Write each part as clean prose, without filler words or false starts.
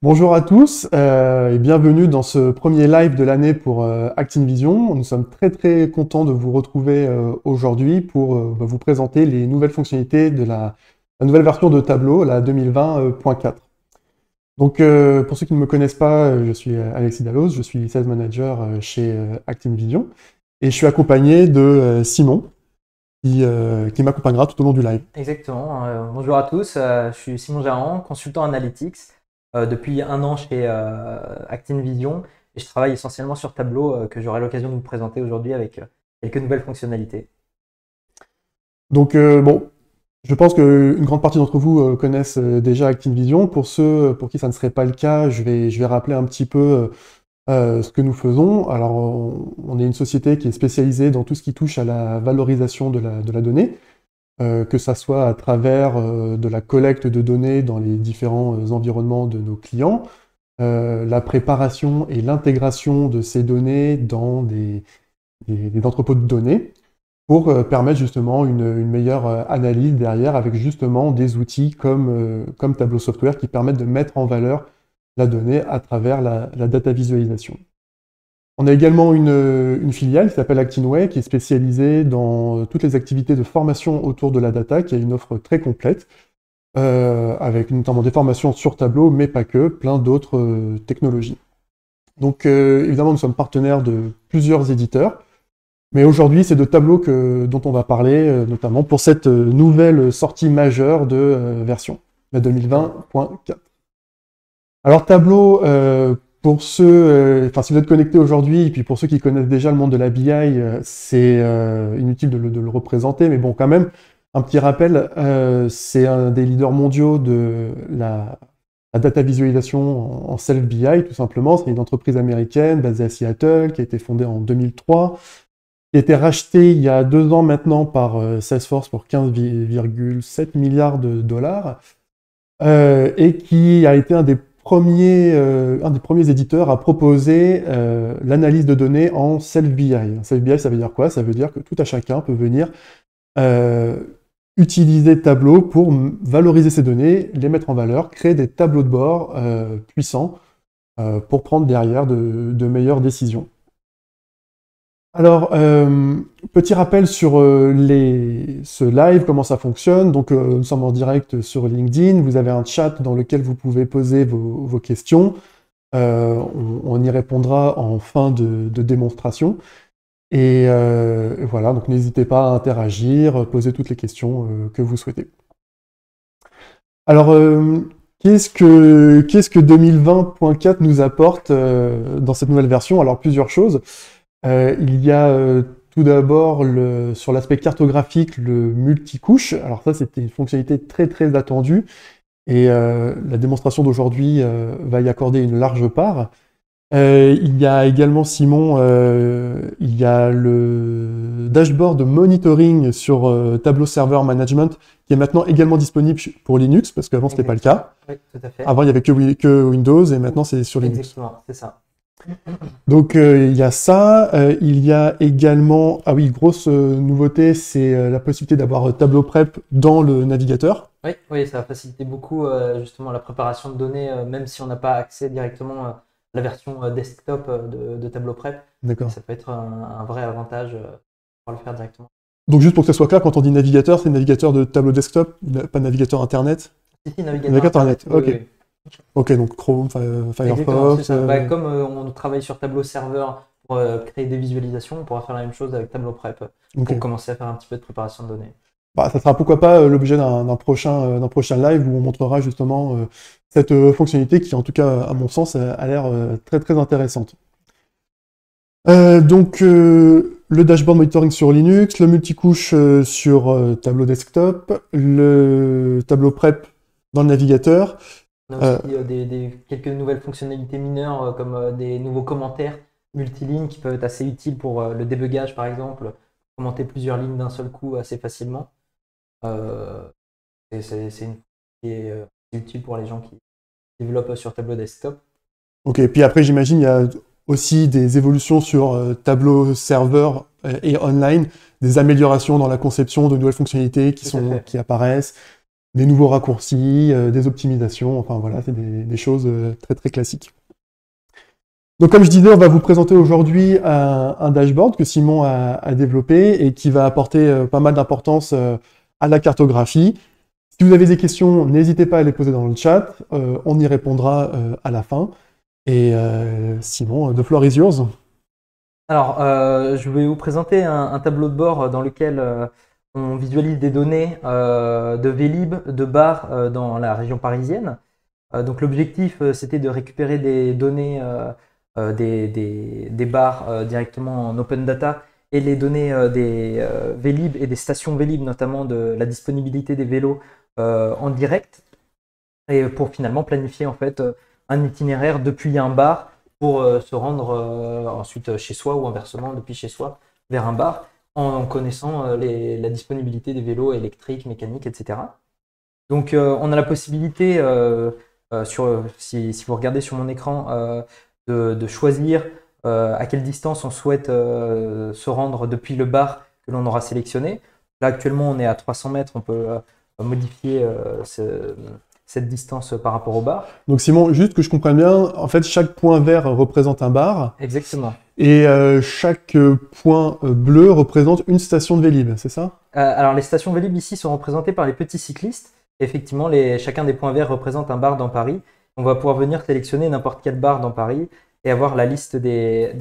Bonjour à tous et bienvenue dans ce premier live de l'année pour ActinVision. Nous sommes très contents de vous retrouver aujourd'hui pour vous présenter les nouvelles fonctionnalités de la nouvelle version de Tableau, la 2020.4. Donc pour ceux qui ne me connaissent pas, je suis Alexis Dalloz, je suis Sales Manager chez ActinVision et je suis accompagné de Simon qui m'accompagnera tout au long du live. Exactement. Bonjour à tous, je suis Simon Gérand, consultant Analytics. Depuis 1 an chez ActinVision et je travaille essentiellement sur Tableau que j'aurai l'occasion de vous présenter aujourd'hui avec quelques nouvelles fonctionnalités. Donc bon, je pense qu'une grande partie d'entre vous connaissent déjà ActinVision. Pour ceux pour qui ça ne serait pas le cas, je vais rappeler un petit peu ce que nous faisons. Alors on est une société qui est spécialisée dans tout ce qui touche à la valorisation de la donnée. Que ça soit à travers de la collecte de données dans les différents environnements de nos clients, la préparation et l'intégration de ces données dans des entrepôts de données pour permettre justement une meilleure analyse derrière avec justement des outils comme Tableau Software qui permettent de mettre en valeur la donnée à travers la data visualisation. On a également une filiale qui s'appelle ActinWay, qui est spécialisée dans toutes les activités de formation autour de la data, qui a une offre très complète, avec notamment des formations sur Tableau, mais pas que, plein d'autres technologies. Donc évidemment, nous sommes partenaires de plusieurs éditeurs, mais aujourd'hui, c'est de Tableau dont on va parler, notamment pour cette nouvelle sortie majeure de version, la 2020.4. Alors Tableau, pour ceux, si vous êtes connectés aujourd'hui, et puis pour ceux qui connaissent déjà le monde de la BI, c'est inutile de le représenter, mais bon, quand même, un petit rappel, c'est un des leaders mondiaux de la data visualisation en self-BI, tout simplement. C'est une entreprise américaine basée à Seattle, qui a été fondée en 2003, qui a été rachetée il y a 2 ans maintenant par Salesforce pour 15,7 milliards de dollars, et qui a été un des premiers éditeurs à proposer l'analyse de données en self-BI. Self-BI, ça veut dire quoi? Ça veut dire que tout à chacun peut venir utiliser Tableau pour valoriser ces données, les mettre en valeur, créer des tableaux de bord puissants pour prendre derrière de meilleures décisions. Alors, petit rappel sur ce live, comment ça fonctionne. Donc, nous sommes en direct sur LinkedIn. Vous avez un chat dans lequel vous pouvez poser vos questions. On y répondra en fin de démonstration. Et voilà, donc n'hésitez pas à interagir, poser toutes les questions que vous souhaitez. Alors, qu'est-ce que 2020.4 nous apporte dans cette nouvelle version? Alors, plusieurs choses. Il y a tout d'abord sur l'aspect cartographique le multicouche. Alors ça, c'était une fonctionnalité très très attendue et la démonstration d'aujourd'hui va y accorder une large part. Il y a également, Simon, il y a le dashboard de monitoring sur Tableau Server Management qui est maintenant également disponible pour Linux parce qu'avant, ce n'était pas le cas. Oui, tout à fait. Avant, il n'y avait que Windows et maintenant, c'est sur Linux. Exactement, c'est ça. Donc il y a ça, il y a également, ah oui, grosse nouveauté, c'est la possibilité d'avoir Tableau Prep dans le navigateur. Oui, ça va faciliter beaucoup justement la préparation de données, même si on n'a pas accès directement à la version desktop de Tableau Prep. D'accord. Ça peut être un vrai avantage pour le faire directement. Donc juste pour que ce soit clair, quand on dit navigateur, c'est navigateur de tableau desktop, pas navigateur internet? Si, navigateur internet, ok. Oui. Ok, donc Chrome, Firefox. Comme on travaille sur Tableau serveur pour créer des visualisations, on pourra faire la même chose avec Tableau Prep pour commencer à faire un petit peu de préparation de données. Bah, ça sera pourquoi pas l'objet d'un prochain live où on montrera justement cette fonctionnalité qui, en tout cas, à mon sens, a l'air très très intéressante. Donc, le dashboard monitoring sur Linux, le multicouche sur Tableau desktop, le Tableau Prep dans le navigateur. On a aussi quelques nouvelles fonctionnalités mineures comme des nouveaux commentaires multilignes qui peuvent être assez utiles pour le débugage par exemple, commenter plusieurs lignes d'un seul coup assez facilement. C'est une qui est utile pour les gens qui développent sur Tableau desktop. Ok, et puis après j'imagine il y a aussi des évolutions sur Tableau serveur et online, des améliorations dans la conception de nouvelles fonctionnalités qui apparaissent, des nouveaux raccourcis, des optimisations, enfin voilà, c'est des choses très très classiques. Donc comme je disais, on va vous présenter aujourd'hui un dashboard que Simon a développé et qui va apporter pas mal d'importance à la cartographie. Si vous avez des questions, n'hésitez pas à les poser dans le chat, on y répondra à la fin. Et Simon, the floor is yours. Alors, je vais vous présenter un tableau de bord dans lequel on visualise des données de Vélib, de bar dans la région parisienne. Donc l'objectif, c'était de récupérer des données des bars directement en open data et les données des Vélib et des stations Vélib, notamment de la disponibilité des vélos en direct, et pour finalement planifier en fait un itinéraire depuis un bar pour se rendre ensuite chez soi ou inversement depuis chez soi vers un bar en connaissant la disponibilité des vélos électriques, mécaniques, etc. Donc on a la possibilité, si vous regardez sur mon écran, de choisir à quelle distance on souhaite se rendre depuis le bar que l'on aura sélectionné. Là actuellement on est à 300 mètres, on peut modifier cette distance par rapport au bar. Donc Simon, juste que je comprenne bien, en fait chaque point vert représente un bar. Exactement. Et chaque point bleu représente une station de Vélib, c'est ça? Alors les stations Vélib ici sont représentées par les petits cyclistes. Effectivement, chacun des points verts représente un bar dans Paris. On va pouvoir venir sélectionner n'importe quel bar dans Paris et avoir la liste des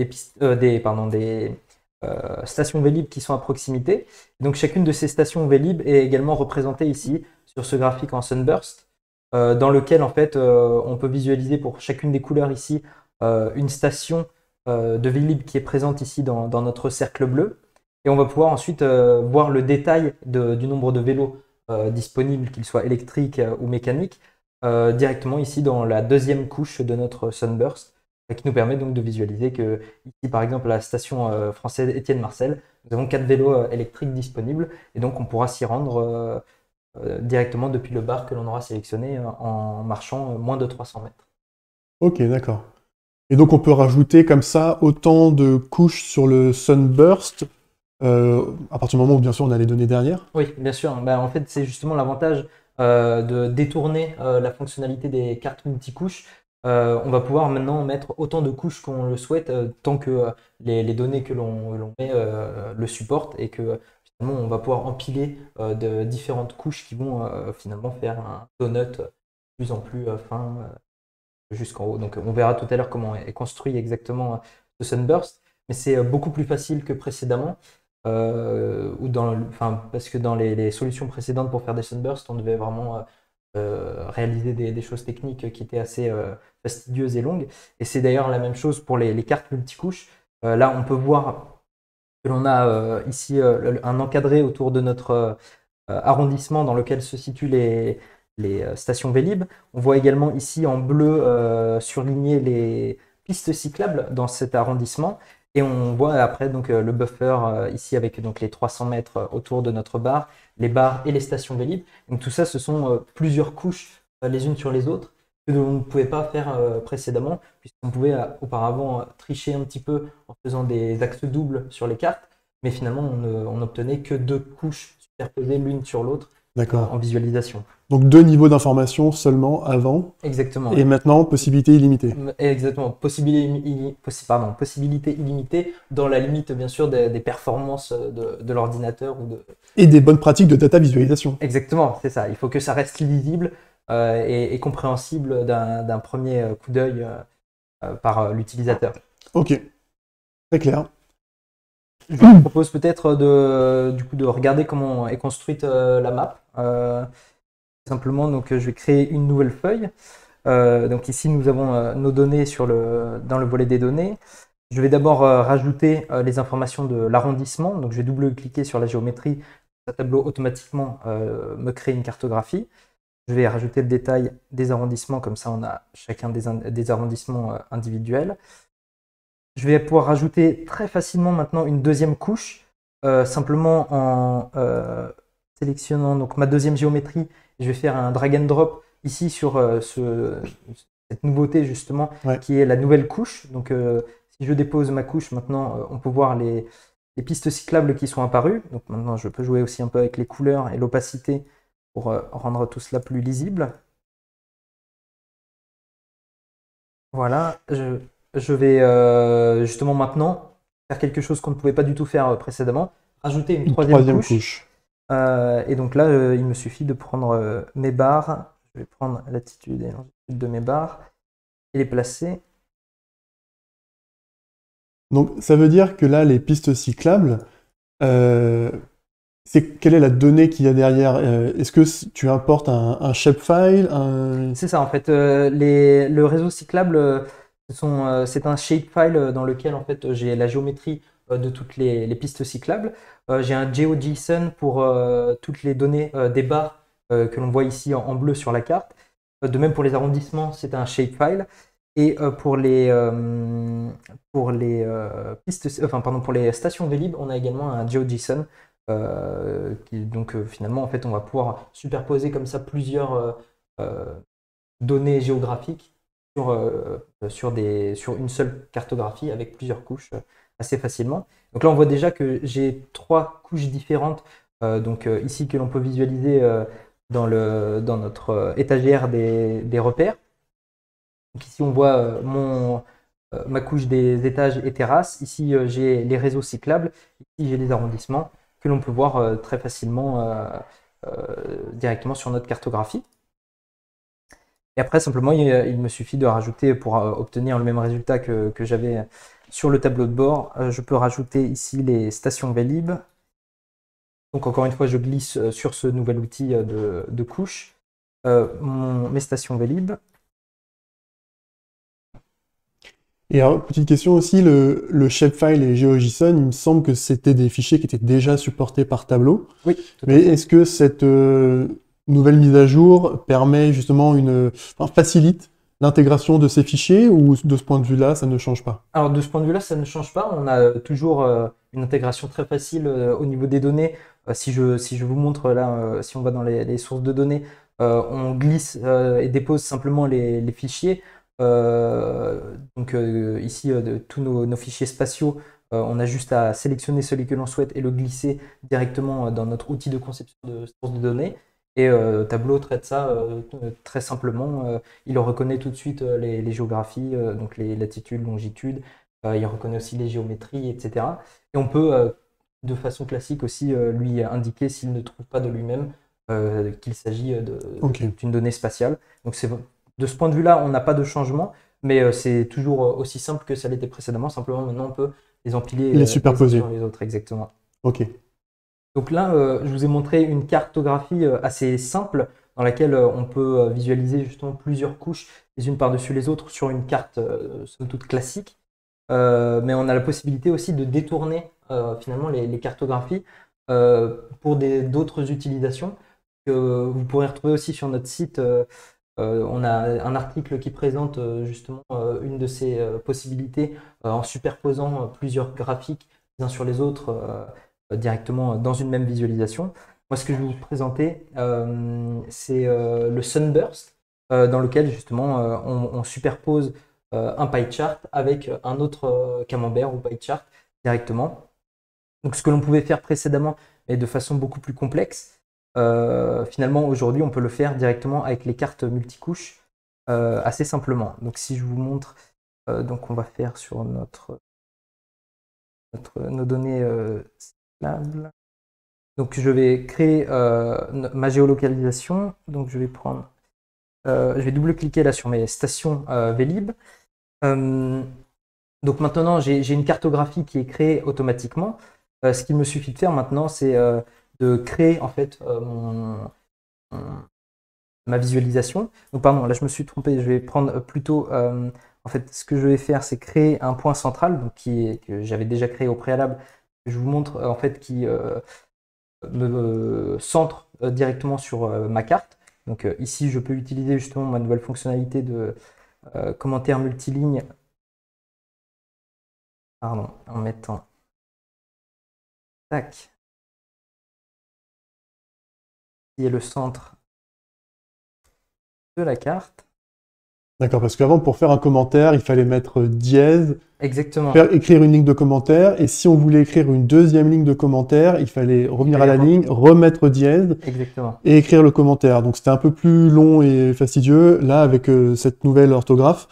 stations Vélib qui sont à proximité. Donc chacune de ces stations Vélib est également représentée ici sur ce graphique en Sunburst, dans lequel en fait on peut visualiser pour chacune des couleurs ici une station de Vélib qui est présente ici dans notre cercle bleu. Et on va pouvoir ensuite voir le détail du nombre de vélos disponibles, qu'ils soient électriques ou mécaniques, directement ici dans la deuxième couche de notre Sunburst, qui nous permet donc de visualiser que ici par exemple à la station française Étienne Marcel, nous avons 4 vélos électriques disponibles et donc on pourra s'y rendre directement depuis le bar que l'on aura sélectionné en marchant moins de 300 mètres. Ok, d'accord. Et donc on peut rajouter comme ça autant de couches sur le Sunburst à partir du moment où bien sûr on a les données dernières? Oui, bien sûr. En fait, c'est justement l'avantage de détourner la fonctionnalité des cartes multicouches on va pouvoir maintenant mettre autant de couches qu'on le souhaite tant que les données que l'on met le supportent et que finalement on va pouvoir empiler de différentes couches qui vont finalement faire un donut de plus en plus fin jusqu'en haut. Donc on verra tout à l'heure comment est construit exactement ce Sunburst, mais c'est beaucoup plus facile que précédemment. Parce que dans les solutions précédentes pour faire des Sunbursts, on devait vraiment réaliser des choses techniques qui étaient assez fastidieuses et longues. Et c'est d'ailleurs la même chose pour les cartes multicouches. Là, on peut voir que l'on a ici un encadré autour de notre arrondissement dans lequel se situent les stations Vélib. On voit également ici en bleu surligné les pistes cyclables dans cet arrondissement. Et on voit après donc, le buffer ici avec donc, les 300 mètres autour de notre bar, les bars et les stations Vélib. Donc tout ça, ce sont plusieurs couches les unes sur les autres que l'on ne pouvait pas faire précédemment, puisqu'on pouvait auparavant tricher un petit peu en faisant des axes doubles sur les cartes, mais finalement on n'obtenait que 2 couches superposées l'une sur l'autre en visualisation. Donc 2 niveaux d'information seulement avant. Exactement. Et maintenant, possibilité illimitée. Exactement. Possibilité illimitée dans la limite, bien sûr, des performances de l'ordinateur. Et des bonnes pratiques de data visualisation. Exactement, c'est ça. Il faut que ça reste lisible et compréhensible d'un premier coup d'œil par l'utilisateur. Ok, très clair. Je vous propose peut-être de regarder comment est construite la map. Simplement, donc, je vais créer une nouvelle feuille. Donc ici, nous avons nos données dans le volet des données. Je vais d'abord rajouter les informations de l'arrondissement. Donc je vais double-cliquer sur la géométrie. Ce tableau automatiquement me crée une cartographie. Je vais rajouter le détail des arrondissements, comme ça on a chacun des arrondissements individuels. Je vais pouvoir rajouter très facilement maintenant une deuxième couche, simplement en sélectionnant donc, ma deuxième géométrie. Je vais faire un drag and drop ici sur cette nouveauté justement, qui est la nouvelle couche. Donc si je dépose ma couche, maintenant on peut voir les pistes cyclables qui sont apparues. Donc maintenant je peux jouer aussi un peu avec les couleurs et l'opacité pour rendre tout cela plus lisible. Voilà, je vais justement maintenant faire quelque chose qu'on ne pouvait pas du tout faire précédemment, rajouter une troisième couche. Et donc là, il me suffit de prendre mes barres. Je vais prendre l'attitude et longitude de mes barres et les placer. Donc ça veut dire que là, les pistes cyclables, quelle est la donnée qu'il y a derrière? Est-ce que tu importes un shapefile? C'est ça, en fait. Le réseau cyclable, c'est un shapefile dans lequel en fait, j'ai la géométrie de toutes les pistes cyclables. J'ai un GeoJSON pour toutes les données des barres que l'on voit ici en bleu sur la carte. De même pour les arrondissements, c'est un shapefile. Et pour les stations Vélib, on a également un GeoJSON. Donc finalement, en fait, on va pouvoir superposer comme ça plusieurs données géographiques sur une seule cartographie avec plusieurs couches assez facilement. Donc là, on voit déjà que j'ai 3 couches différentes donc ici que l'on peut visualiser dans notre étagère des repères. Donc ici, on voit ma couche des étages et terrasses. Ici, j'ai les réseaux cyclables. Ici, j'ai les arrondissements que l'on peut voir très facilement directement sur notre cartographie. Et après, simplement, il me suffit de rajouter, pour obtenir le même résultat que j'avais sur le tableau de bord, je peux rajouter ici les stations Vélib. Donc encore une fois, je glisse sur ce nouvel outil de couche, mes stations Vélib. Et alors, petite question aussi, le shapefile et GeoJSON, il me semble que c'était des fichiers qui étaient déjà supportés par Tableau. Oui. Mais est-ce que cette nouvelle mise à jour permet justement facilite l'intégration de ces fichiers, ou de ce point de vue-là, ça ne change pas? Alors de ce point de vue-là, ça ne change pas. On a toujours une intégration très facile au niveau des données. Si je vous montre là, si on va dans les sources de données, on glisse et dépose simplement les fichiers. Donc ici, de tous nos fichiers spatiaux, on a juste à sélectionner celui que l'on souhaite et le glisser directement dans notre outil de conception de source de données. Et Tableau traite ça très simplement. Il reconnaît tout de suite les géographies, donc les latitudes, longitudes. Il reconnaît aussi les géométries, etc. Et on peut, de façon classique aussi, lui indiquer s'il ne trouve pas de lui-même qu'il s'agit Ok. d'une donnée spatiale. Donc de ce point de vue-là, on n'a pas de changement, mais c'est toujours aussi simple que ça l'était précédemment. Simplement, maintenant, on peut les empiler Les les uns superposer. sur les autres, exactement. Ok. Donc là, je vous ai montré une cartographie assez simple dans laquelle on peut visualiser justement plusieurs couches les unes par-dessus les autres sur une carte somme toute classique. Mais on a la possibilité aussi de détourner finalement les cartographies pour d'autres utilisations que vous pourrez retrouver aussi sur notre site. On a un article qui présente justement une de ces possibilités en superposant plusieurs graphiques les uns sur les autres directement dans une même visualisation. Moi, ce que je vais vous présenter, c'est le Sunburst, dans lequel justement on superpose un pie chart avec un autre camembert ou pie chart directement. Donc, ce que l'on pouvait faire précédemment, mais de façon beaucoup plus complexe, finalement, aujourd'hui, on peut le faire directement avec les cartes multicouches assez simplement. Donc, si je vous montre, donc on va faire sur nos données cyclables. Donc, je vais créer ma géolocalisation. Donc, je vais double-cliquer là sur mes stations Vélib. Donc maintenant, j'ai une cartographie qui est créée automatiquement. Ce qu'il me suffit de faire maintenant, c'est de créer en fait ma visualisation. Donc pardon, là je me suis trompé, je vais prendre plutôt, en fait ce que je vais faire, c'est créer un point central, donc que j'avais déjà créé au préalable. Je vous montre en fait qui me centre directement sur ma carte. Donc ici, je peux utiliser justement ma nouvelle fonctionnalité de commentaire multiligne. Pardon, en mettant tac, qui est le centre de la carte. D'accord, parce qu'avant, pour faire un commentaire, il fallait mettre dièse, Exactement. écrire une ligne de commentaire, et si on voulait écrire une deuxième ligne de commentaire, il fallait revenir à la ligne, remettre dièse, Exactement. et écrire le commentaire. Donc c'était un peu plus long et fastidieux. Là, avec cette nouvelle orthographe,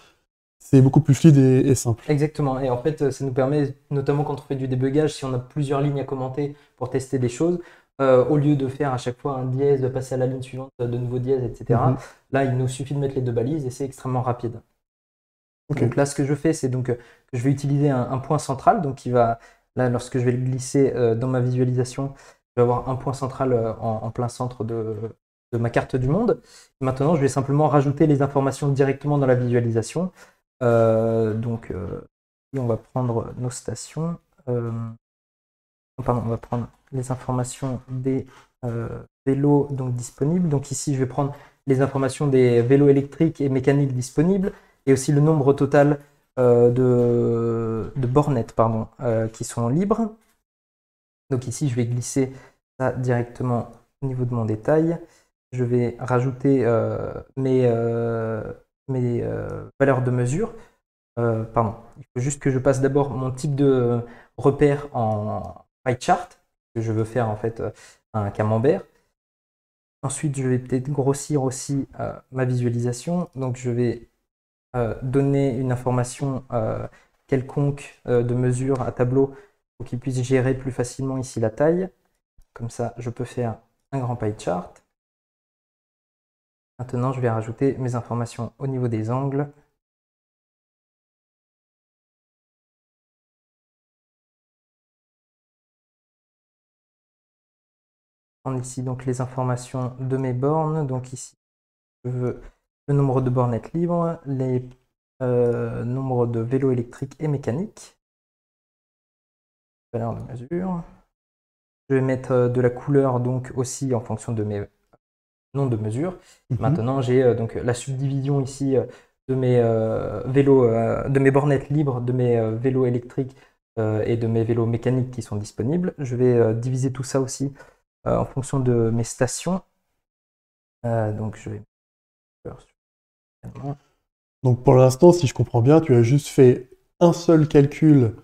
c'est beaucoup plus fluide et simple. Exactement. Et en fait, ça nous permet, notamment quand on fait du débugage, si on a plusieurs lignes à commenter pour tester des choses, au lieu de faire à chaque fois un dièse, de passer à la ligne suivante, de nouveau dièse, etc. Là, il nous suffit de mettre les deux balises et c'est extrêmement rapide. Ok. Donc là, ce que je fais, c'est donc que je vais utiliser un point central, donc qui va, là, lorsque je vais le glisser dans ma visualisation, je vais avoir un point central en plein centre de ma carte du monde. Maintenant, je vais simplement rajouter les informations directement dans la visualisation. Donc, on va prendre nos stations. Pardon, on va prendre les informations des vélos donc, disponibles. Donc ici, je vais prendre les informations des vélos électriques et mécaniques disponibles et aussi le nombre total de bornettes pardon, qui sont libres. Donc ici, je vais glisser ça directement au niveau de mon détail. Je vais rajouter mes valeurs de mesure. Pardon, il faut juste que je passe d'abord mon type de repère en pie chart, que je veux faire en fait un camembert. Ensuite, je vais peut-être grossir aussi ma visualisation. Donc, je vais donner une information quelconque de mesure à Tableau pour qu'il puisse gérer plus facilement ici la taille. Comme ça, je peux faire un grand pie chart. Maintenant, je vais rajouter mes informations au niveau des angles. Prendre ici donc les informations de mes bornes. Donc ici, je veux le nombre de bornettes libres, les nombres de vélos électriques et mécaniques. Valeur de mesure. Je vais mettre de la couleur donc aussi en fonction de mes noms de mesure. Maintenant, j'ai donc la subdivision ici de mes vélos, de mes bornettes libres, de mes vélos électriques et de mes vélos mécaniques qui sont disponibles. Je vais diviser tout ça aussi en fonction de mes stations. Donc, je vais. Donc pour l'instant, si je comprends bien, tu as juste fait un seul calcul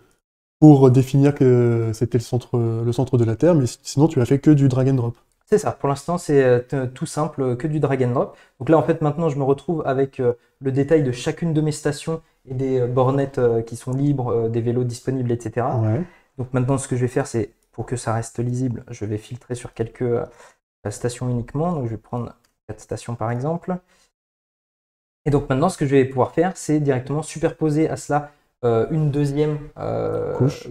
pour définir que c'était le centre de la Terre, mais sinon tu as fait que du drag and drop. C'est ça, pour l'instant c'est tout simple, que du drag and drop. Donc là en fait maintenant je me retrouve avec le détail de chacune de mes stations et des bornettes qui sont libres, des vélos disponibles, etc. Ouais. Donc maintenant ce que je vais faire c'est, pour que ça reste lisible, je vais filtrer sur quelques stations uniquement. Donc je vais prendre 4 stations par exemple. Et donc maintenant ce que je vais pouvoir faire c'est directement superposer à cela une deuxième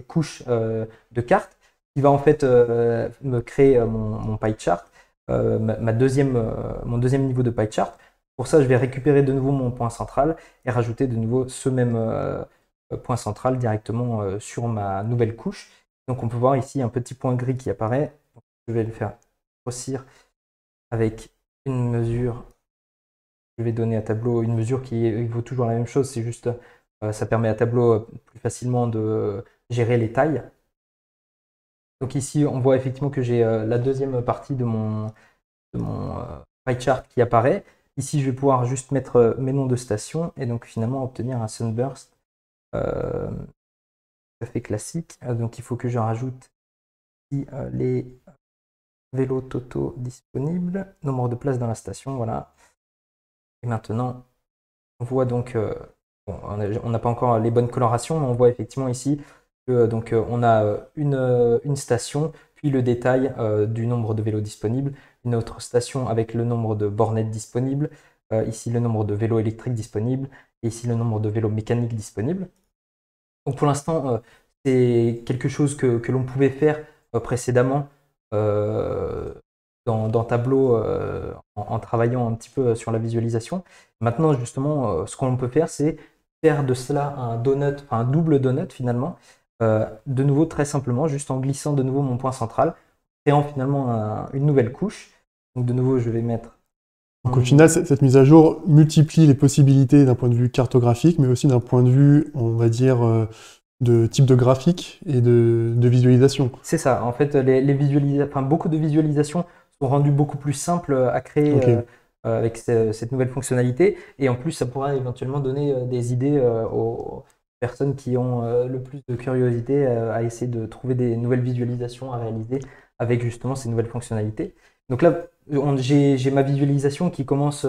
couche de cartes qui va en fait me créer mon pie chart, mon deuxième niveau de pie chart. Pour ça, je vais récupérer de nouveau mon point central et rajouter de nouveau ce même point central directement sur ma nouvelle couche. Donc on peut voir ici un petit point gris qui apparaît. Donc, je vais le faire grossir avec une mesure. Je vais donner à Tableau une mesure qui vaut toujours la même chose, c'est juste ça permet à Tableau plus facilement de gérer les tailles. Donc ici, on voit effectivement que j'ai la deuxième partie de mon pie chart qui apparaît. Ici, je vais pouvoir juste mettre mes noms de stations et donc finalement obtenir un sunburst tout à fait classique. Donc il faut que je rajoute ici les vélos totaux disponibles, nombre de places dans la station, voilà. Et maintenant, on voit donc, bon, on n'a pas encore les bonnes colorations, mais on voit effectivement ici donc, on a une station, puis le détail du nombre de vélos disponibles, une autre station avec le nombre de bornettes disponibles, ici le nombre de vélos électriques disponibles, et ici le nombre de vélos mécaniques disponibles. Donc pour l'instant, c'est quelque chose que l'on pouvait faire précédemment dans Tableau en travaillant un petit peu sur la visualisation. Maintenant, justement, ce qu'on peut faire, c'est faire de cela un donut, enfin un double donut finalement. De nouveau, très simplement, juste en glissant de nouveau mon point central, créant finalement une nouvelle couche. Donc de nouveau, je vais mettre... Donc au final, cette mise à jour multiplie les possibilités d'un point de vue cartographique, mais aussi d'un point de vue, on va dire, de type de graphique et de visualisation. C'est ça, en fait, beaucoup de visualisations sont rendues beaucoup plus simples à créer avec cette nouvelle fonctionnalité. Et en plus, ça pourra éventuellement donner des idées aux personnes qui ont le plus de curiosité à essayer de trouver des nouvelles visualisations à réaliser avec justement ces nouvelles fonctionnalités. Donc là, j'ai ma visualisation qui commence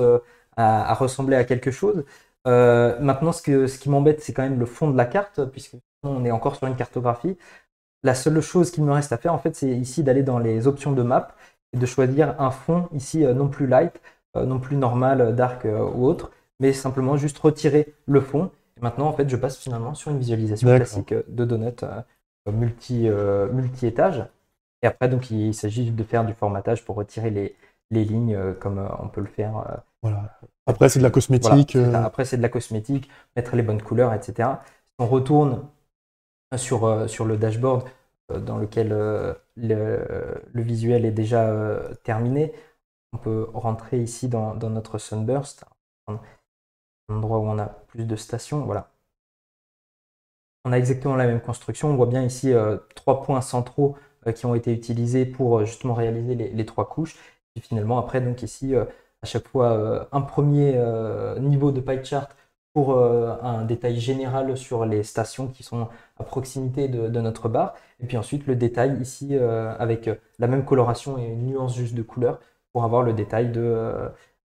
à ressembler à quelque chose. Maintenant, ce qui m'embête, c'est quand même le fond de la carte, puisque on est encore sur une cartographie. La seule chose qu'il me reste à faire, en fait, c'est ici d'aller dans les options de map et de choisir un fond ici non plus light, non plus normal, dark ou autre, mais simplement juste retirer le fond. Et maintenant, en fait, je passe finalement sur une visualisation classique de donut multi-étage. Et après, donc, il s'agit de faire du formatage pour retirer les lignes comme on peut le faire. Voilà. Après, c'est de la cosmétique. Voilà, après, c'est de la cosmétique, mettre les bonnes couleurs, etc. Si on retourne sur le dashboard dans lequel le visuel est déjà terminé, on peut rentrer ici dans notre Sunburst, un endroit où on a plus de stations. Voilà. On a exactement la même construction. On voit bien ici 3 points centraux qui ont été utilisés pour justement réaliser les 3 couches. Et finalement, après, donc ici, à chaque fois, un premier niveau de pie chart pour un détail général sur les stations qui sont à proximité de notre barre. Et puis ensuite, le détail ici avec la même coloration et une nuance juste de couleur pour avoir le détail de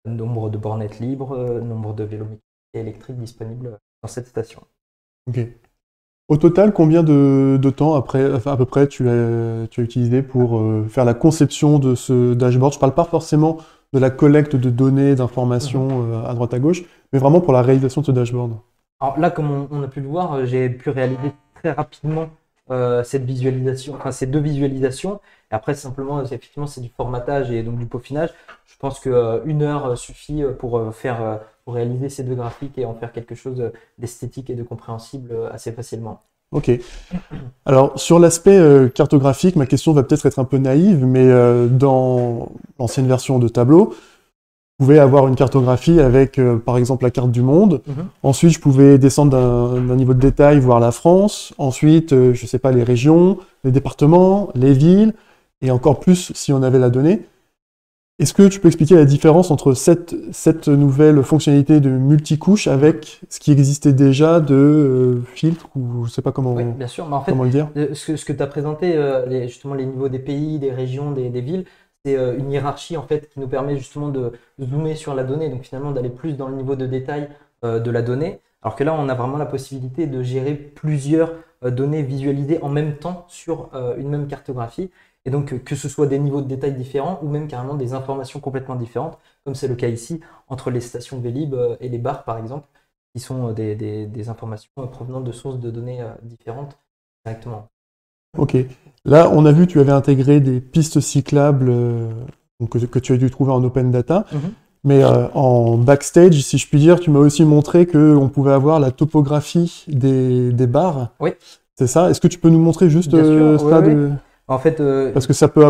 nombre de bornettes libres, nombre de vélos mécaniques et électriques disponibles dans cette station. Ok. Au total, combien de temps après, enfin, à peu près tu as utilisé pour faire la conception de ce dashboard? Je ne parle pas forcément de la collecte de données, d'informations à droite à gauche, mais vraiment pour la réalisation de ce dashboard. Alors là, comme on a pu le voir, j'ai pu réaliser très rapidement cette visualisation, enfin ces 2 visualisations. Et après, simplement, effectivement, c'est du formatage et donc du peaufinage. Je pense que 1 heure suffit pour réaliser ces 2 graphiques et en faire quelque chose d'esthétique et de compréhensible assez facilement. Ok. Alors, sur l'aspect cartographique, ma question va peut-être être un peu naïve, mais dans l'ancienne version de Tableau, je pouvais avoir une cartographie avec, par exemple, la carte du monde. Ensuite, je pouvais descendre d'un niveau de détail, voir la France. Ensuite, je ne sais pas, les régions, les départements, les villes, et encore plus si on avait la donnée. Est-ce que tu peux expliquer la différence entre cette nouvelle fonctionnalité de multicouche avec ce qui existait déjà de filtre, ou je ne sais pas comment, oui, bien sûr. Mais en fait, comment le dire? ce que tu as présenté, justement les niveaux des pays, des régions, des villes, c'est une hiérarchie en fait qui nous permet justement de zoomer sur la donnée, donc finalement d'aller plus dans le niveau de détail de la donnée. Alors que là, on a vraiment la possibilité de gérer plusieurs données visualisées en même temps sur une même cartographie. Et donc, que ce soit des niveaux de détail différents ou même carrément des informations complètement différentes, comme c'est le cas ici, entre les stations Vélib et les bars, par exemple, qui sont des informations provenant de sources de données différentes directement. Ok. Là, on a vu, tu avais intégré des pistes cyclables donc, que tu as dû trouver en open data. Mais en backstage, si je puis dire, tu m'as aussi montré qu'on pouvait avoir la topographie des bars. Oui. C'est ça? Est-ce que tu peux nous montrer juste Bien sûr, ça oui. En fait, parce que ça peut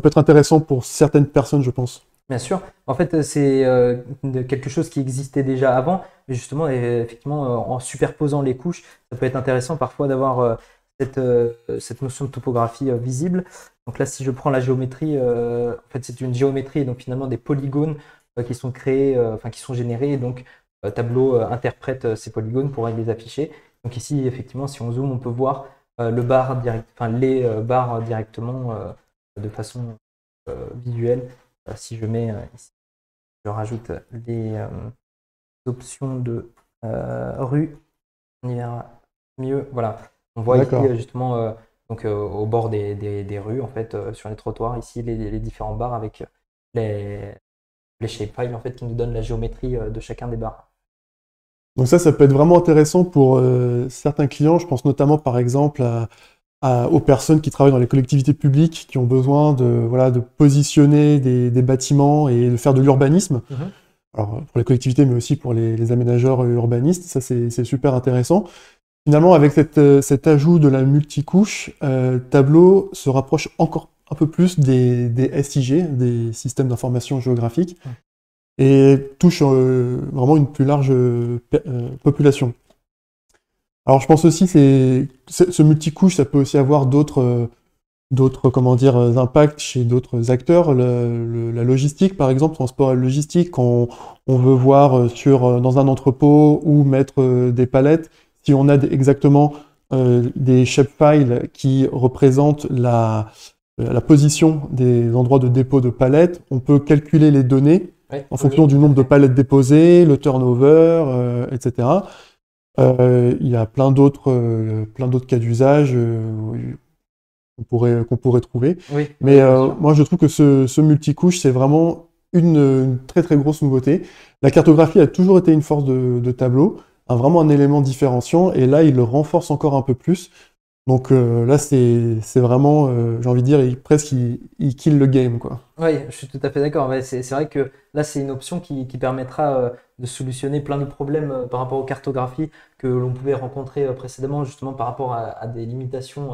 être intéressant pour certaines personnes, je pense. Bien sûr. En fait, c'est quelque chose qui existait déjà avant, mais justement, effectivement, en superposant les couches, ça peut être intéressant parfois d'avoir cette notion de topographie visible. Donc là, si je prends la géométrie, en fait, c'est une géométrie, donc finalement des polygones qui sont créés, qui sont générés, et donc Tableau interprète ces polygones pour les afficher. Donc ici, effectivement, si on zoome, on peut voir les barres directement de façon visuelle. Si je mets ici, je rajoute les options de rue, on y verra mieux. Voilà, on voit ici justement donc, au bord des rues, en fait, sur les trottoirs, ici les différents bars avec les shapefiles en fait, qui nous donnent la géométrie de chacun des bars. Donc ça peut être vraiment intéressant pour certains clients. Je pense notamment par exemple aux personnes qui travaillent dans les collectivités publiques, qui ont besoin de positionner des bâtiments et de faire de l'urbanisme. Alors pour les collectivités, mais aussi pour les aménageurs urbanistes, ça c'est super intéressant. Finalement, avec cet ajout de la multicouche, Tableau se rapproche encore un peu plus des SIG, des systèmes d'information géographique, et touche vraiment une plus large population. Alors je pense aussi ce multicouche, ça peut aussi avoir d'autres impacts chez d'autres acteurs. La logistique, par exemple, transport et logistique, quand on veut voir dans un entrepôt où mettre des palettes, si on a exactement des shapefiles qui représentent la position des endroits de dépôt de palettes, on peut calculer les données en fonction du nombre de palettes déposées, le turnover, etc. Il y a plein d'autres cas d'usage qu'on pourrait trouver. Mais moi, je trouve que ce multicouche, c'est vraiment une très très grosse nouveauté. La cartographie a toujours été une force de Tableau, vraiment un élément différenciant, et là, il le renforce encore un peu plus. Donc là, c'est vraiment, j'ai envie de dire, il kill le game, quoi. Oui, je suis tout à fait d'accord. Ouais, c'est vrai que là, c'est une option qui permettra de solutionner plein de problèmes par rapport aux cartographies que l'on pouvait rencontrer précédemment, justement par rapport à des limitations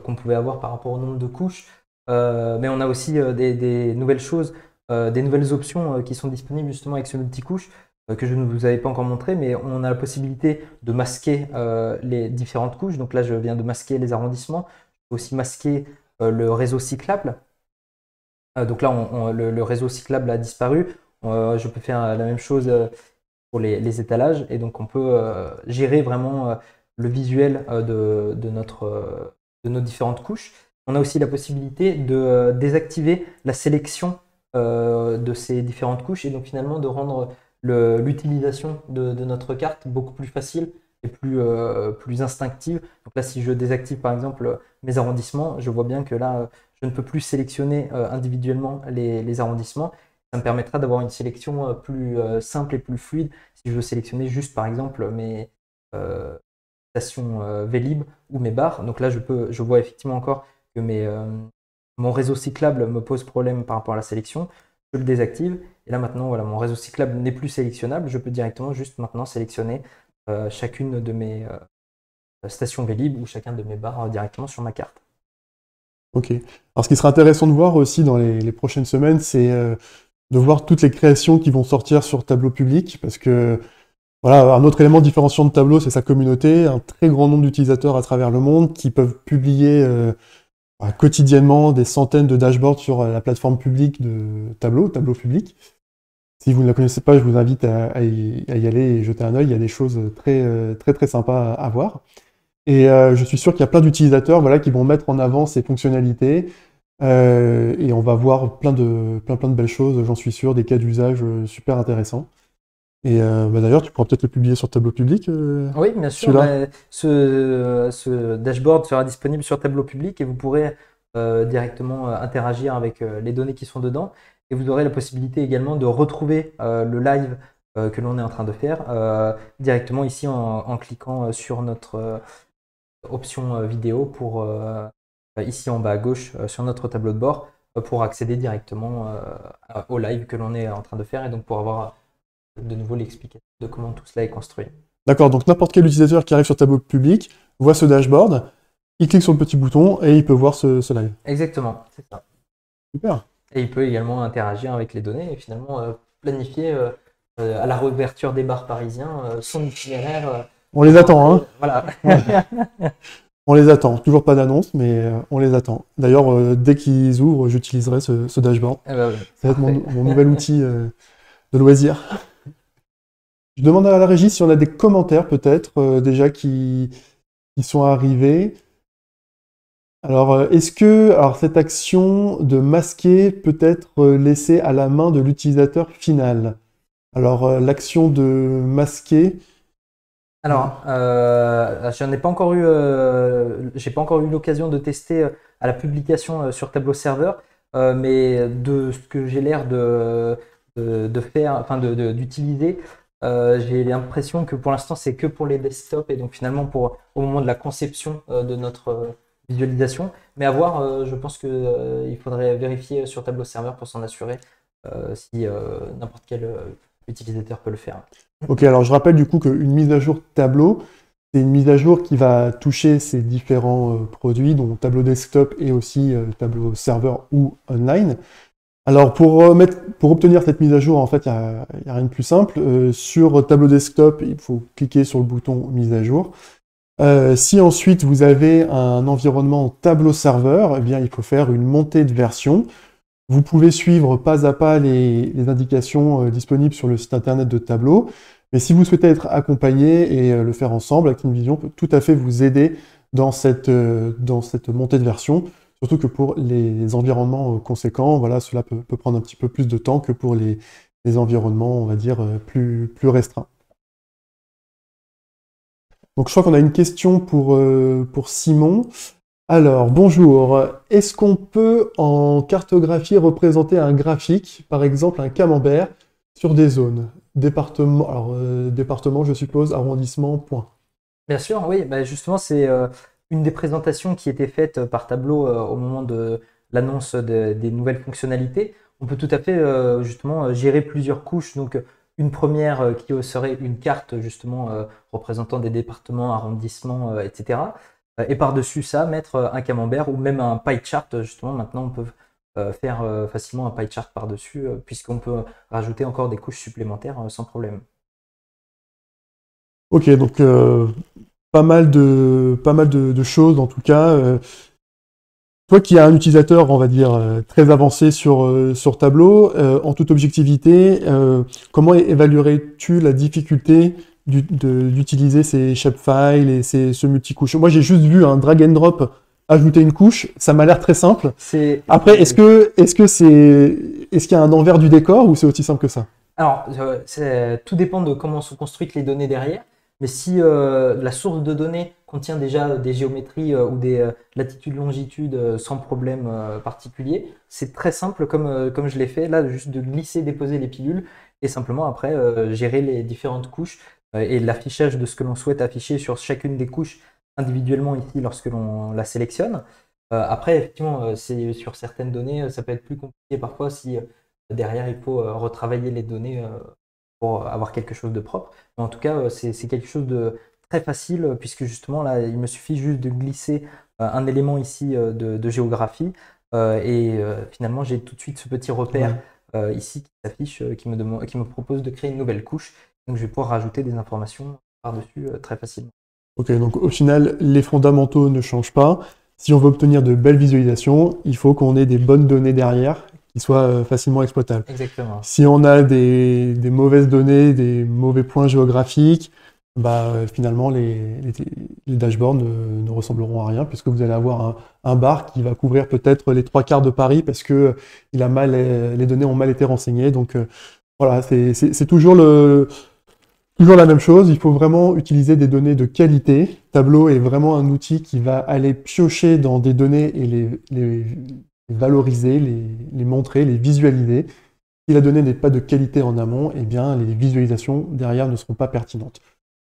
qu'on pouvait avoir par rapport au nombre de couches. Mais on a aussi des nouvelles choses, des nouvelles options qui sont disponibles justement avec ce multicouche que je ne vous avais pas encore montré, mais on a la possibilité de masquer les différentes couches. Donc là, je viens de masquer les arrondissements. Je peux aussi masquer le réseau cyclable. Donc là, le réseau cyclable a disparu. Je peux faire la même chose pour les étalages. Et donc, on peut gérer vraiment le visuel de nos différentes couches. On a aussi la possibilité de désactiver la sélection de ces différentes couches et donc finalement de rendre l'utilisation de notre carte beaucoup plus facile et plus instinctive. Donc là, si je désactive par exemple mes arrondissements, je vois bien que là, je ne peux plus sélectionner individuellement les arrondissements. Ça me permettra d'avoir une sélection plus simple et plus fluide si je veux sélectionner juste par exemple mes stations Vélib ou mes bars. Donc là, je vois effectivement encore que mon réseau cyclable me pose problème par rapport à la sélection. Je le désactive. Et là maintenant, voilà, mon réseau cyclable n'est plus sélectionnable. Je peux directement juste maintenant sélectionner chacune de mes stations Vélib ou chacun de mes bars directement sur ma carte. Ok. Alors ce qui sera intéressant de voir aussi dans les prochaines semaines, c'est de voir toutes les créations qui vont sortir sur Tableau public, parce que voilà, un autre élément différenciant de Tableau, c'est sa communauté, un très grand nombre d'utilisateurs à travers le monde qui peuvent publier quotidiennement des centaines de dashboards sur la plateforme publique de Tableau public. Si vous ne la connaissez pas, je vous invite à y aller et jeter un œil. Il y a des choses très très très sympas à voir. Et je suis sûr qu'il y a plein d'utilisateurs qui vont mettre en avant ces fonctionnalités, Et on va voir plein de belles choses, j'en suis sûr, des cas d'usage super intéressants. Et d'ailleurs, tu pourras peut-être le publier sur Tableau public, Oui, bien sûr. celui-là. Ce dashboard sera disponible sur Tableau public et vous pourrez directement interagir avec les données qui sont dedans. Et vous aurez la possibilité également de retrouver le live que l'on est en train de faire directement ici en cliquant sur notre option vidéo pour ici en bas à gauche sur notre tableau de bord pour accéder directement au live que l'on est en train de faire et donc pour avoir de nouveau l'explication de comment tout cela est construit. D'accord, donc n'importe quel utilisateur qui arrive sur Tableau public voit ce dashboard, il clique sur le petit bouton et il peut voir ce live. Exactement, c'est ça. Super. Et il peut également interagir avec les données et finalement planifier à la réouverture des bars parisiens son itinéraire. On les attend, hein. Voilà. On les attend. Toujours pas d'annonce, mais on les attend. D'ailleurs, dès qu'ils ouvrent, j'utiliserai ce dashboard. Eh ben, Ça va être parfait. mon nouvel outil de loisir. Je demande à la régie si on a des commentaires peut-être déjà qui sont arrivés. Alors, alors cette action de masquer peut être laissée à la main de l'utilisateur final? Alors, l'action de masquer, Alors, j'en ai pas encore eu, j'ai pas encore eu l'occasion de tester à la publication sur Tableau serveur, mais de ce que j'ai l'air de faire, enfin d'utiliser, j'ai l'impression que pour l'instant c'est que pour les desktops et donc finalement au moment de la conception de notre visualisation. Mais à voir, je pense que il faudrait vérifier sur Tableau serveur pour s'en assurer si n'importe quel utilisateur peut le faire. ok, alors je rappelle du coup qu'une mise à jour Tableau, c'est une mise à jour qui va toucher ces différents produits, dont Tableau desktop et aussi Tableau serveur ou online. Alors pour obtenir cette mise à jour, en fait, il y a rien de plus simple. Sur Tableau desktop, il faut cliquer sur le bouton mise à jour. Si ensuite vous avez un environnement Tableau serveur, eh bien il faut faire une montée de version. Vous pouvez suivre pas à pas les indications disponibles sur le site internet de Tableau. Mais si vous souhaitez être accompagné et le faire ensemble, ActineVision peut tout à fait vous aider dans cette montée de version. Surtout que pour les environnements conséquents, voilà, cela peut prendre un petit peu plus de temps que pour les environnements, on va dire, plus restreints. Donc je crois qu'on a une question pour Simon. Alors, bonjour. Est-ce qu'on peut en cartographie représenter un graphique, par exemple un camembert, sur des zones? Département, alors département, je suppose, arrondissement, point. Bien sûr, oui. Bah, justement, c'est une des présentations qui était faite par Tableau au moment de l'annonce des nouvelles fonctionnalités. On peut tout à fait justement gérer plusieurs couches. Donc, une première qui serait une carte justement représentant des départements, arrondissements, etc. Et par-dessus ça, mettre un camembert ou même un pie chart. Justement, maintenant, on peut faire facilement un pie chart par-dessus, puisqu'on peut rajouter encore des couches supplémentaires sans problème. Ok, donc pas mal de choses en tout cas. Toi qui es un utilisateur, on va dire, très avancé sur Tableau, en toute objectivité, comment évaluerais-tu la difficulté d'utiliser ces shapefiles et ce multicouche? Moi, j'ai juste vu un drag and drop ajouter une couche, ça m'a l'air très simple. Après, est-ce qu'il y a un envers du décor ou c'est aussi simple que ça? Alors, tout dépend de comment sont construites les données derrière. Mais si la source de données contient déjà des géométries ou des latitudes-longitudes sans problème particulier, c'est très simple comme je l'ai fait là, juste de glisser, déposer les pilules et simplement après gérer les différentes couches et l'affichage de ce que l'on souhaite afficher sur chacune des couches individuellement ici lorsque l'on la sélectionne. Après, effectivement, c'est sur certaines données, ça peut être plus compliqué parfois si derrière il faut retravailler les données pour avoir quelque chose de propre. Mais en tout cas, c'est quelque chose de très facile puisque justement là, il me suffit juste de glisser un élément ici de géographie et finalement j'ai tout de suite ce petit repère ici qui s'affiche, qui me propose de créer une nouvelle couche. Donc je vais pouvoir rajouter des informations par-dessus très facilement. Ok, donc au final, les fondamentaux ne changent pas. Si on veut obtenir de belles visualisations, il faut qu'on ait des bonnes données derrière qui soient facilement exploitables. Exactement. Si on a des mauvaises données, des mauvais points géographiques, bah, finalement, les dashboards ne ressembleront à rien, puisque vous allez avoir un bar qui va couvrir peut-être les 3/4 de Paris, parce que les données ont mal été renseignées. Donc voilà, c'est toujours la même chose. Il faut vraiment utiliser des données de qualité. Tableau est vraiment un outil qui va aller piocher dans des données et les valoriser, les montrer, les visualiser. Si la donnée n'est pas de qualité en amont, eh bien, les visualisations derrière ne seront pas pertinentes.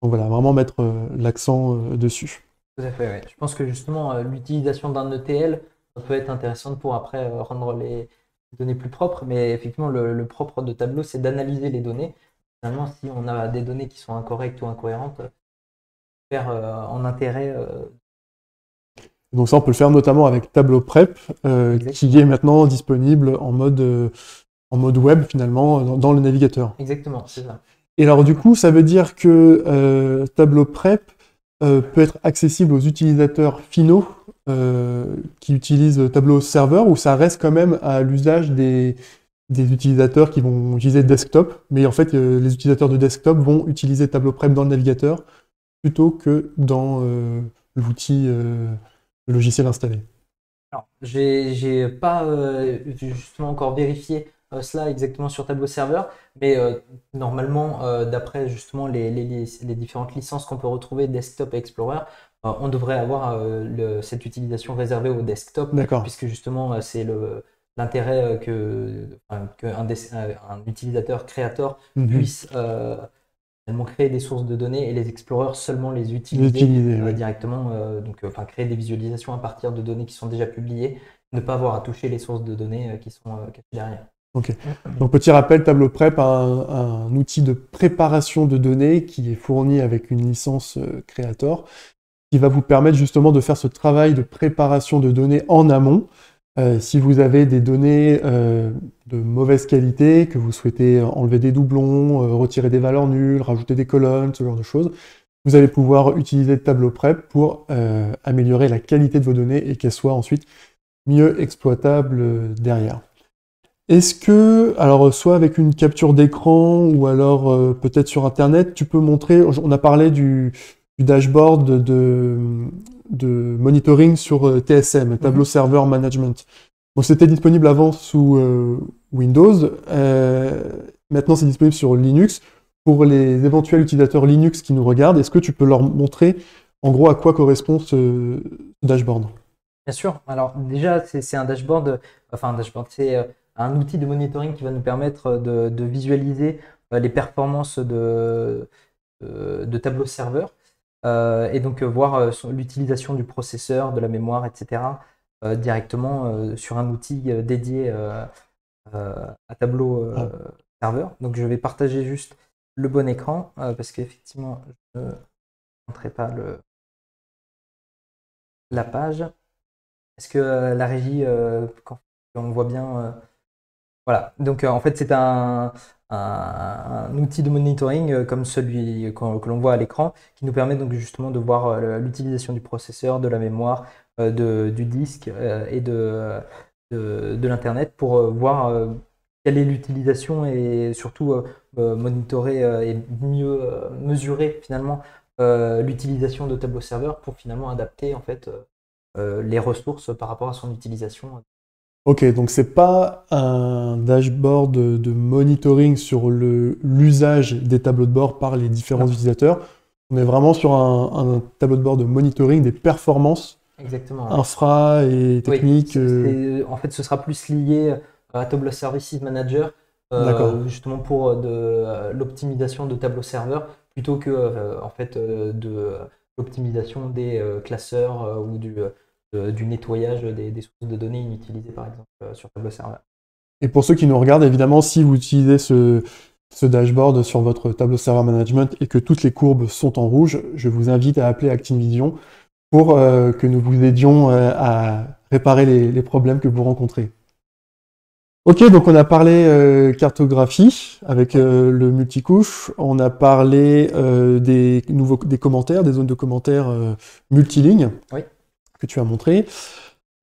Donc voilà, vraiment mettre l'accent dessus. Tout à fait, oui. Je pense que justement, l'utilisation d'un ETL peut être intéressante pour après rendre les données plus propres. Mais effectivement, le propre de Tableau, c'est d'analyser les données. Finalement, si on a des données qui sont incorrectes ou incohérentes, faire en intérêt. Donc ça, on peut le faire notamment avec Tableau Prep, qui est maintenant disponible en mode web, finalement, dans le navigateur. Exactement, c'est ça. Et alors, du coup, ça veut dire que Tableau Prep peut être accessible aux utilisateurs finaux qui utilisent Tableau Server, ou ça reste quand même à l'usage des utilisateurs qui vont utiliser desktop, mais en fait, les utilisateurs de desktop vont utiliser Tableau Prep dans le navigateur plutôt que dans l'outil logiciel installé. Alors, j'ai pas justement encore vérifié cela exactement sur Tableau Server, mais normalement, d'après justement les différentes licences qu'on peut retrouver Desktop et Explorer, on devrait avoir cette utilisation réservée au desktop, puisque justement c'est l'intérêt qu'un utilisateur créateur puisse créer des sources de données et les explorers seulement les utiliser directement, créer des visualisations à partir de données qui sont déjà publiées, ne pas avoir à toucher les sources de données qui sont cachées derrière. Ok. Donc petit rappel, Tableau Prep a un outil de préparation de données qui est fourni avec une licence Creator, qui va vous permettre justement de faire ce travail de préparation de données en amont. Si vous avez des données de mauvaise qualité, que vous souhaitez enlever des doublons, retirer des valeurs nulles, rajouter des colonnes, ce genre de choses, vous allez pouvoir utiliser Tableau Prep pour améliorer la qualité de vos données et qu'elles soient ensuite mieux exploitables derrière. Est-ce que, alors soit avec une capture d'écran ou alors peut-être sur Internet, tu peux montrer, on a parlé du dashboard de monitoring sur TSM, Tableau Server Management. Bon, c'était disponible avant sous Windows, maintenant c'est disponible sur Linux. Pour les éventuels utilisateurs Linux qui nous regardent, est-ce que tu peux leur montrer en gros à quoi correspond ce dashboard? Bien sûr, alors déjà c'est un dashboard, c'est un outil de monitoring qui va nous permettre de visualiser les performances de Tableau Server et donc voir l'utilisation du processeur, de la mémoire, etc. Directement sur un outil dédié à Tableau Server. Donc je vais partager juste le bon écran parce qu'effectivement je ne montrerai pas la page. Est-ce que la régie, quand on voit bien voilà, donc en fait c'est un outil de monitoring comme celui que l'on voit à l'écran qui nous permet donc justement de voir l'utilisation du processeur, de la mémoire, du disque et de l'internet pour voir quelle est l'utilisation et surtout monitorer et mieux mesurer finalement l'utilisation de Tableau Server pour finalement adapter en fait les ressources par rapport à son utilisation. Ok, donc c'est pas un dashboard de monitoring sur l'usage des tableaux de bord par les différents utilisateurs. On est vraiment sur un tableau de bord de monitoring des performances infra et techniques. Oui, en fait, ce sera plus lié à Tableau Services Manager, justement pour de l'optimisation de Tableau Server, plutôt que en fait, de l'optimisation des classeurs ou du nettoyage des sources de données inutilisées par exemple sur Tableau Server. Et pour ceux qui nous regardent, évidemment, si vous utilisez ce dashboard sur votre Tableau Server Management et que toutes les courbes sont en rouge, je vous invite à appeler ActineVision pour que nous vous aidions à réparer les problèmes que vous rencontrez. Ok, donc on a parlé cartographie avec le multicouche, on a parlé des commentaires, des zones de commentaires multilignes. Oui. Que tu as montré.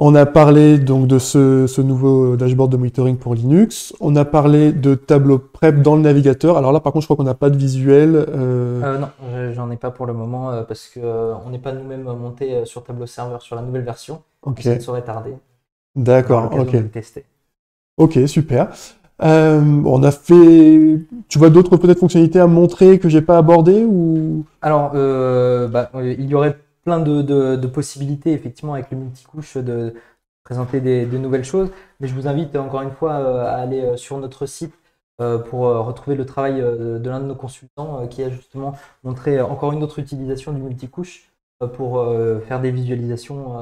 On a parlé donc de ce nouveau dashboard de monitoring pour Linux. On a parlé de tableau prep dans le navigateur. Alors là, par contre, je crois qu'on n'a pas de visuel. Non, j'en ai pas pour le moment parce que on n'est pas nous-mêmes monté sur Tableau Server sur la nouvelle version. Ok, Ça ne saurait tarder. On aura d'accord, l'occasion ok. de le tester. Ok, super. On a fait... Tu vois d'autres peut-être fonctionnalités à montrer que j'ai pas abordées ou... Alors, il y aurait plein de possibilités, effectivement, avec le multicouche, de présenter de nouvelles choses. Mais je vous invite encore une fois à aller sur notre site pour retrouver le travail de l'un de nos consultants qui a justement montré encore une autre utilisation du multicouche pour faire des visualisations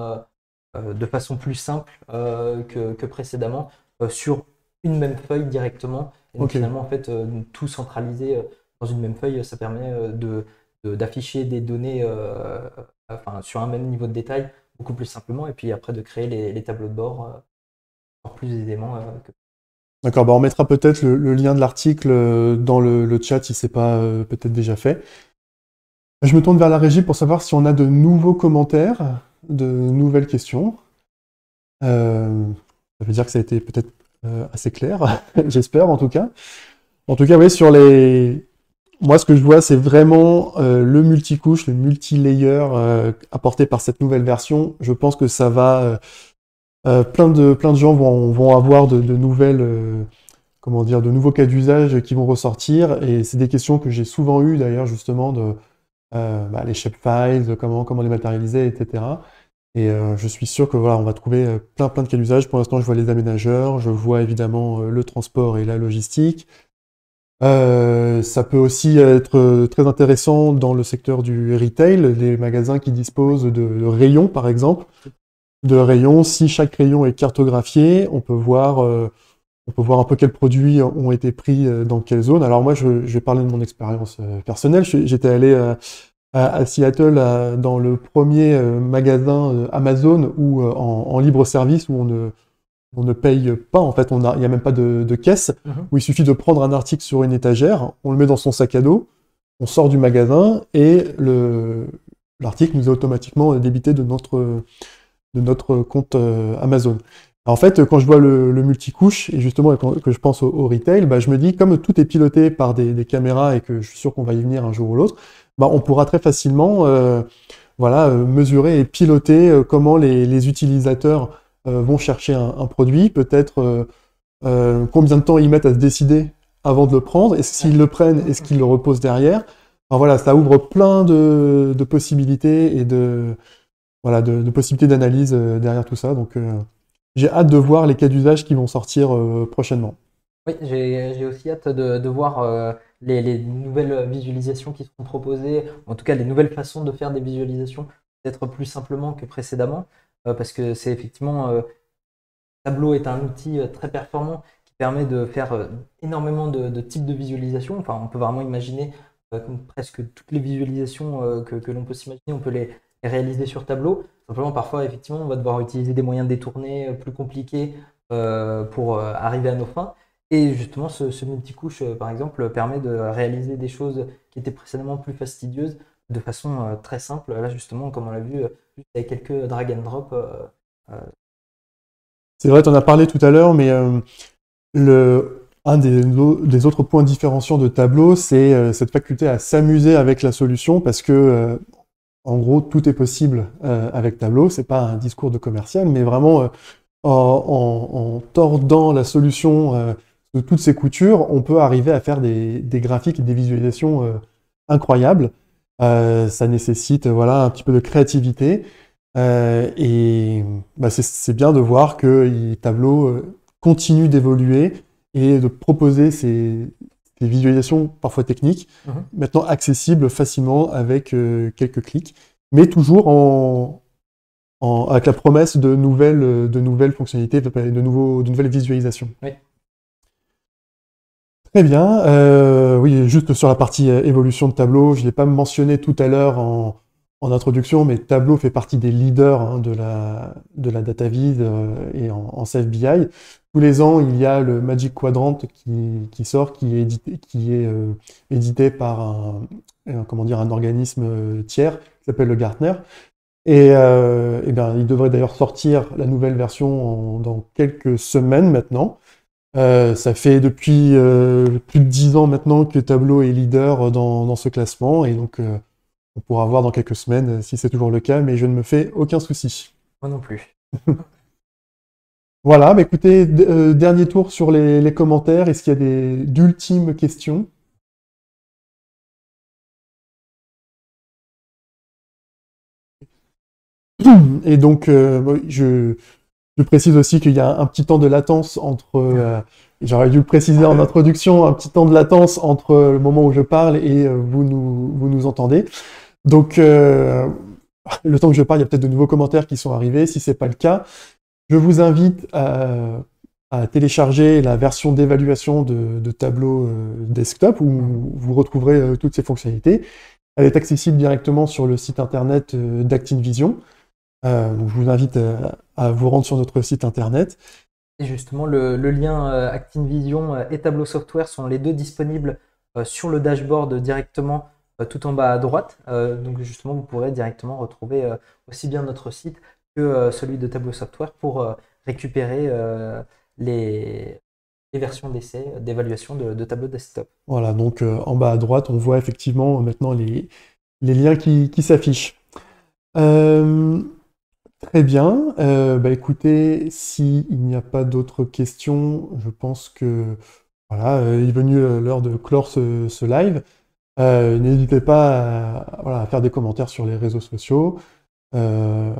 de façon plus simple que précédemment sur une même feuille directement. Et donc Ok, finalement, en fait, tout centralisé dans une même feuille, ça permet d'afficher des données enfin, sur un même niveau de détail beaucoup plus simplement et puis après de créer les tableaux de bord encore plus aisément. d'accord. Bah on mettra peut-être le lien de l'article dans le chat si c'est pas peut-être déjà fait. Je me tourne vers la régie pour savoir si on a de nouveaux commentaires, de nouvelles questions. Ça veut dire que ça a été peut-être assez clair, j'espère en tout cas. En tout cas, oui, sur les... Moi, ce que je vois, c'est vraiment le multicouche, le multi-layer apporté par cette nouvelle version. Je pense que ça va... plein de gens vont avoir de nouvelles... comment dire, de nouveaux cas d'usage qui vont ressortir. Et c'est des questions que j'ai souvent eues d'ailleurs, justement, de les shapefiles, comment les matérialiser, etc. Et je suis sûr que voilà, on va trouver plein de cas d'usage. Pour l'instant, je vois les aménageurs, je vois évidemment le transport et la logistique. Ça peut aussi être très intéressant dans le secteur du retail, les magasins qui disposent de rayons, par exemple. De rayons, si chaque rayon est cartographié, on peut voir un peu quels produits ont été pris dans quelle zone. Alors moi, je vais parler de mon expérience personnelle. J'étais allé à Seattle dans le premier magasin Amazon où, en libre service où on ne paye pas, en fait, il n'y a même pas de caisse, où il suffit de prendre un article sur une étagère, on le met dans son sac à dos, on sort du magasin et l'article nous est automatiquement débité de notre compte Amazon. En fait, quand je vois le multicouche, et justement que je pense au retail, bah, je me dis, comme tout est piloté par des caméras et que je suis sûr qu'on va y venir un jour ou l'autre, bah, on pourra très facilement mesurer et piloter comment les utilisateurs vont chercher un produit, peut-être combien de temps ils mettent à se décider avant de le prendre, est-ce s'ils le prennent, est-ce qu'ils le reposent derrière. Enfin, voilà, ça ouvre plein de possibilités et de possibilités d'analyse derrière tout ça. Donc, j'ai hâte de voir les cas d'usage qui vont sortir prochainement. Oui, j'ai aussi hâte de voir les nouvelles visualisations qui seront proposées, en tout cas les nouvelles façons de faire des visualisations, peut-être plus simplement que précédemment, parce que c'est effectivement, Tableau est un outil très performant qui permet de faire énormément de types de visualisations. Enfin, on peut vraiment imaginer comme presque toutes les visualisations que l'on peut s'imaginer, on peut les réaliser sur Tableau. Simplement, parfois, effectivement, on va devoir utiliser des moyens détournés plus compliqués pour arriver à nos fins. Et justement, ce multicouche, par exemple, permet de réaliser des choses qui étaient précédemment plus fastidieuses de façon très simple. Là, justement, comme on l'a vu, juste avec quelques drag and drop. Euh, C'est vrai, tu en as parlé tout à l'heure, mais un des autres points différenciants de Tableau, c'est cette faculté à s'amuser avec la solution, parce que, en gros, tout est possible avec Tableau. C'est pas un discours de commercial, mais vraiment, en tordant la solution de toutes ses coutures, on peut arriver à faire des graphiques et des visualisations incroyables. Ça nécessite voilà, un petit peu de créativité. Et bah, c'est bien de voir que Tableau continue d'évoluer et de proposer ces visualisations parfois techniques, maintenant accessibles facilement avec quelques clics, mais toujours avec la promesse de nouvelles fonctionnalités, de nouvelles visualisations. oui. Très bien. Oui, juste sur la partie évolution de Tableau, je ne l'ai pas mentionné tout à l'heure en introduction, mais Tableau fait partie des leaders de la data viz et en self BI. Tous les ans, il y a le Magic Quadrant qui sort, qui est édité par comment dire, un organisme tiers qui s'appelle le Gartner. Eh bien, il devrait d'ailleurs sortir la nouvelle version dans quelques semaines maintenant. Ça fait depuis plus de 10 ans maintenant que Tableau est leader dans ce classement, et donc on pourra voir dans quelques semaines si c'est toujours le cas, mais je ne me fais aucun souci. Moi non plus. Voilà, bah écoutez, dernier tour sur les commentaires. Est-ce qu'il y a d'ultimes questions? Et donc, je précise aussi qu'il y a un petit temps de latence entre, j'aurais dû le préciser en introduction, un petit temps de latence entre le moment où je parle et vous nous entendez. Donc, le temps que je parle, il y a peut-être de nouveaux commentaires qui sont arrivés. Si c'est pas le cas, je vous invite à télécharger la version d'évaluation de Tableau Desktop, où vous retrouverez toutes ces fonctionnalités. Elle est accessible directement sur le site internet d'ActinVision. Donc je vous invite à vous rendre sur notre site internet. Et justement, le lien ActinVision et Tableau Software sont les deux disponibles sur le dashboard directement tout en bas à droite. Donc justement, vous pourrez directement retrouver aussi bien notre site que celui de Tableau Software pour récupérer les versions d'essai, d'évaluation de Tableau Desktop. Voilà, donc en bas à droite, on voit effectivement maintenant les liens qui s'affichent. Très bien. Bah écoutez, s'il n'y a pas d'autres questions, je pense que voilà, il est venu l'heure de clore ce live. N'hésitez pas voilà, à faire des commentaires sur les réseaux sociaux. Non,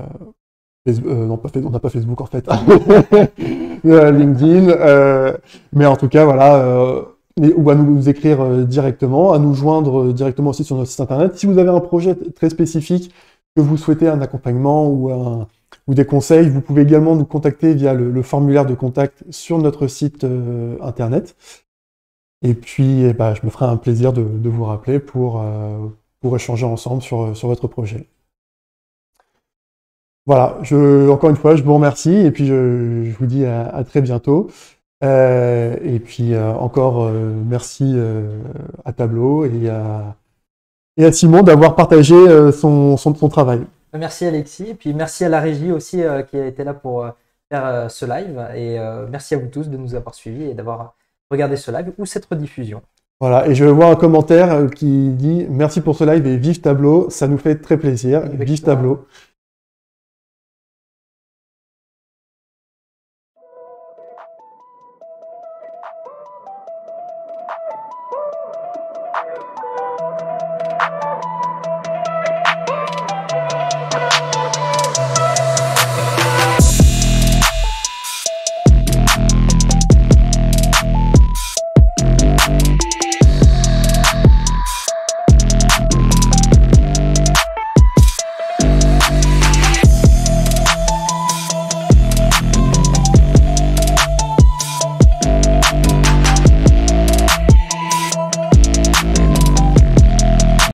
on n'a pas Facebook en fait. LinkedIn. Mais en tout cas, voilà. Ou à nous écrire directement, à nous joindre directement aussi sur notre site internet. Si vous avez un projet très spécifique, que vous souhaitez un accompagnement ou des conseils, vous pouvez également nous contacter via le formulaire de contact sur notre site internet. Et puis, eh ben, je me ferai un plaisir de vous rappeler pour échanger ensemble sur votre projet. Voilà, encore une fois, je vous remercie et puis je vous dis à très bientôt. Et puis encore merci à Tableau et à Simon d'avoir partagé son travail. Merci Alexis, et puis merci à la régie aussi qui a été là pour faire ce live. Et merci à vous tous de nous avoir suivis et d'avoir regardé ce live ou cette rediffusion. Voilà, et je vois un commentaire qui dit « Merci pour ce live et vive Tableau, ça nous fait très plaisir. Vive Tableau ».